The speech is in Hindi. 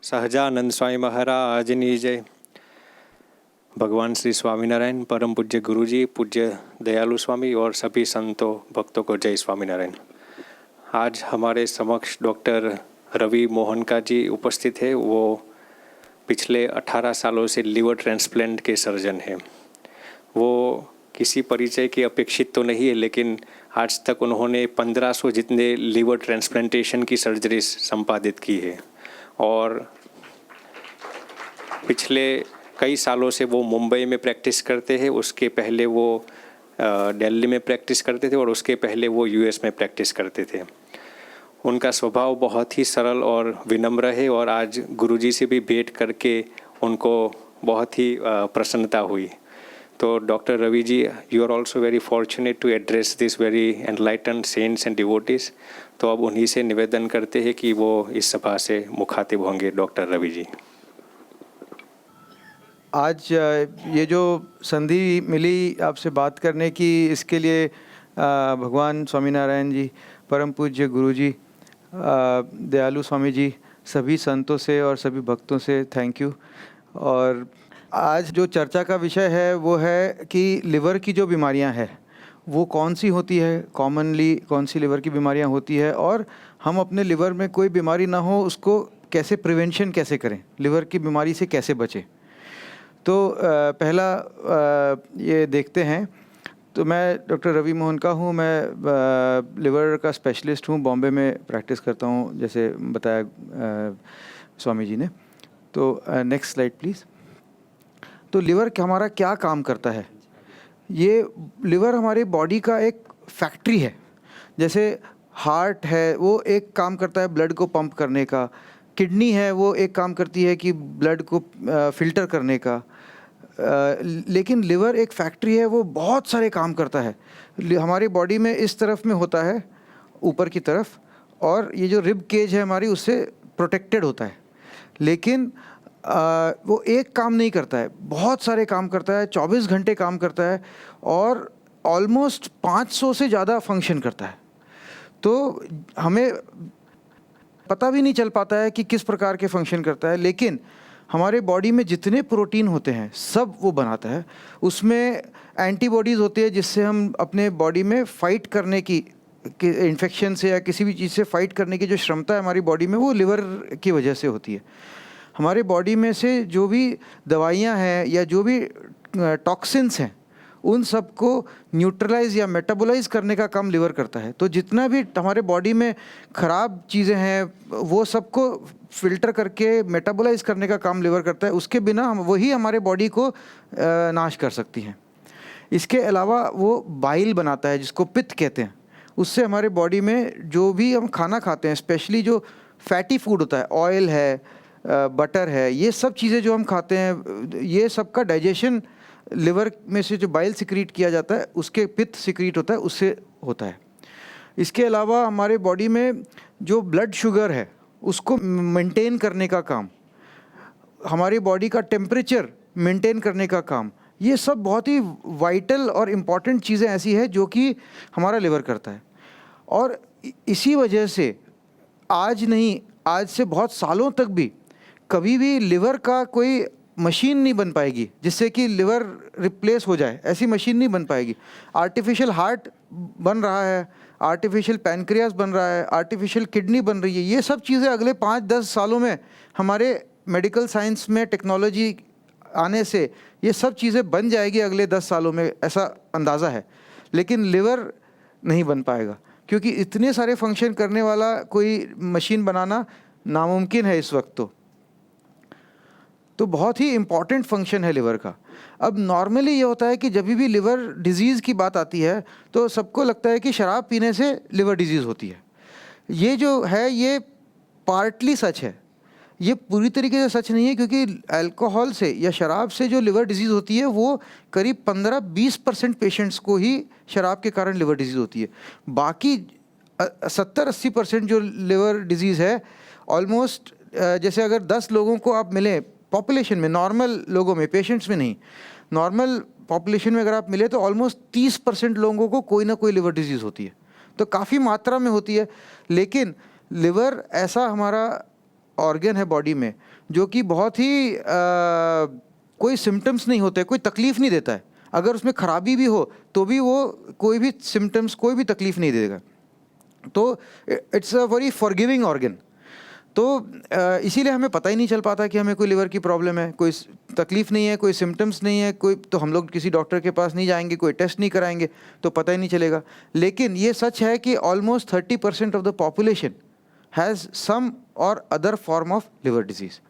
सहजानंद स्वामी महाराजनी जय। भगवान श्री स्वामीनारायण, परम पूज्य गुरुजी, पूज्य दयालु स्वामी और सभी संतों भक्तों को जय स्वामीनारायण। आज हमारे समक्ष डॉक्टर रवि मोहनका जी उपस्थित है। वो पिछले 18 सालों से लीवर ट्रांसप्लांट के सर्जन हैं। वो किसी परिचय की अपेक्षित तो नहीं है, लेकिन आज तक उन्होंने 1500 जितने लीवर ट्रांसप्लांटेशन की सर्जरीज संपादित की है और पिछले कई सालों से वो मुंबई में प्रैक्टिस करते हैं। उसके पहले वो दिल्ली में प्रैक्टिस करते थे और उसके पहले वो यूएस में प्रैक्टिस करते थे। उनका स्वभाव बहुत ही सरल और विनम्र है और आज गुरुजी से भी भेंट करके उनको बहुत ही प्रसन्नता हुई। तो doctor Ravi ji, you are also very fortunate to address this very enlighten saints and devotees. तो अब उन्हीं से निवेदन करते हैं कि वो इस सभा से मुखातिब होंगे। डॉक्टर रवि जी। आज ये जो संधि मिली आपसे बात करने की, इसके लिए भगवान स्वामीनारायण जी, परम पूज्य गुरु जी, दयालु स्वामी जी, सभी संतों से और सभी भक्तों से थैंक यू। और आज जो चर्चा का विषय है वो है कि लिवर की जो बीमारियां हैं वो कौन सी होती है, कॉमनली कौन सी लिवर की बीमारियां होती है और हम अपने लिवर में कोई बीमारी ना हो उसको कैसे प्रिवेंशन कैसे करें, लिवर की बीमारी से कैसे बचें। तो पहला ये देखते हैं। तो मैं डॉक्टर रवि मोहन का हूँ। मैं लिवर का स्पेशलिस्ट हूँ, बॉम्बे में प्रैक्टिस करता हूँ, जैसे बताया स्वामी जी ने। तो नेक्स्ट स्लाइड प्लीज़। तो लिवर हमारा क्या काम करता है? ये लिवर हमारी बॉडी का एक फैक्ट्री है। जैसे हार्ट है, वो एक काम करता है ब्लड को पंप करने का। किडनी है, वो एक काम करती है कि ब्लड को फिल्टर करने का। लेकिन लिवर एक फैक्ट्री है, वो बहुत सारे काम करता है। हमारी बॉडी में इस तरफ में होता है ऊपर की तरफ, और ये जो रिब केज है हमारी उससे प्रोटेक्टेड होता है। लेकिन वो एक काम नहीं करता है, बहुत सारे काम करता है, 24 घंटे काम करता है और ऑलमोस्ट 500 से ज़्यादा फंक्शन करता है। तो हमें पता भी नहीं चल पाता है कि किस प्रकार के फंक्शन करता है, लेकिन हमारे बॉडी में जितने प्रोटीन होते हैं सब वो बनाता है। उसमें एंटीबॉडीज़ होती है जिससे हम अपने बॉडी में फ़ाइट करने की इन्फेक्शन से या किसी भी चीज़ से फ़ाइट करने की जो क्षमता है हमारी बॉडी में, वो लिवर की वजह से होती है। हमारे बॉडी में से जो भी दवाइयाँ हैं या जो भी टॉक्सिन्स हैं उन सब को न्यूट्रलाइज या मेटाबोलाइज करने का काम लिवर करता है। तो जितना भी हमारे बॉडी में ख़राब चीज़ें हैं वो सबको फिल्टर करके मेटाबोलाइज करने का काम लिवर करता है। उसके बिना हम वही हमारे बॉडी को नाश कर सकती हैं। इसके अलावा वो बाइल बनाता है जिसको पित्त कहते हैं। उससे हमारे बॉडी में जो भी हम खाना खाते हैं, स्पेशली जो फैटी फूड होता है, ऑयल है, बटर है, ये सब चीज़ें जो हम खाते हैं, ये सब का डाइजेशन लिवर में से जो बाइल सिक्रीट किया जाता है उसके पित्त सिक्रीट होता है, उससे होता है। इसके अलावा हमारे बॉडी में जो ब्लड शुगर है उसको मेंटेन करने का काम, हमारी बॉडी का टेम्परेचर मेंटेन करने का काम, ये सब बहुत ही वाइटल और इम्पॉर्टेंट चीज़ें ऐसी है जो कि हमारा लिवर करता है। और इसी वजह से आज नहीं, आज से बहुत सालों तक भी कभी भी लिवर का कोई मशीन नहीं बन पाएगी जिससे कि लिवर रिप्लेस हो जाए। ऐसी मशीन नहीं बन पाएगी। आर्टिफिशियल हार्ट बन रहा है, आर्टिफिशियल पैनक्रियास बन रहा है, आर्टिफिशियल किडनी बन रही है। ये सब चीज़ें अगले 5-10 सालों में हमारे मेडिकल साइंस में टेक्नोलॉजी आने से ये सब चीज़ें बन जाएगी अगले 10 सालों में, ऐसा अंदाज़ा है। लेकिन लिवर नहीं बन पाएगा क्योंकि इतने सारे फंक्शन करने वाला कोई मशीन बनाना नामुमकिन है इस वक्त। तो बहुत ही इम्पॉर्टेंट फंक्शन है लिवर का। अब नॉर्मली ये होता है कि जब भी लिवर डिजीज़ की बात आती है तो सबको लगता है कि शराब पीने से लिवर डिजीज़ होती है। ये जो है ये पार्टली सच है, ये पूरी तरीके से सच नहीं है, क्योंकि अल्कोहल से या शराब से जो लिवर डिजीज़ होती है वो करीब 15-20% पेशेंट्स को ही शराब के कारण लिवर डिजीज़ होती है। बाकी 70-80% जो लिवर डिजीज़ है ऑलमोस्ट, जैसे अगर 10 लोगों को आप मिलें पॉपुलेशन में, नॉर्मल लोगों में, पेशेंट्स में नहीं, नॉर्मल पॉपुलेशन में अगर आप मिले तो ऑलमोस्ट 30% लोगों को कोई ना कोई लिवर डिजीज़ होती है। तो काफ़ी मात्रा में होती है। लेकिन लिवर ऐसा हमारा ऑर्गन है बॉडी में जो कि बहुत ही कोई सिम्टम्स नहीं होते, कोई तकलीफ़ नहीं देता है, अगर उसमें खराबी भी हो तो भी वो कोई भी सिम्टम्स, कोई भी तकलीफ़ नहीं देगा, तो it's a very forgiving organ. तो इसीलिए हमें पता ही नहीं चल पाता कि हमें कोई लिवर की प्रॉब्लम है, कोई तकलीफ़ नहीं है, कोई सिम्टम्स नहीं है, कोई, तो हम लोग किसी डॉक्टर के पास नहीं जाएंगे, कोई टेस्ट नहीं कराएंगे, तो पता ही नहीं चलेगा। लेकिन ये सच है कि almost 30% of the population has some or other form of liver disease.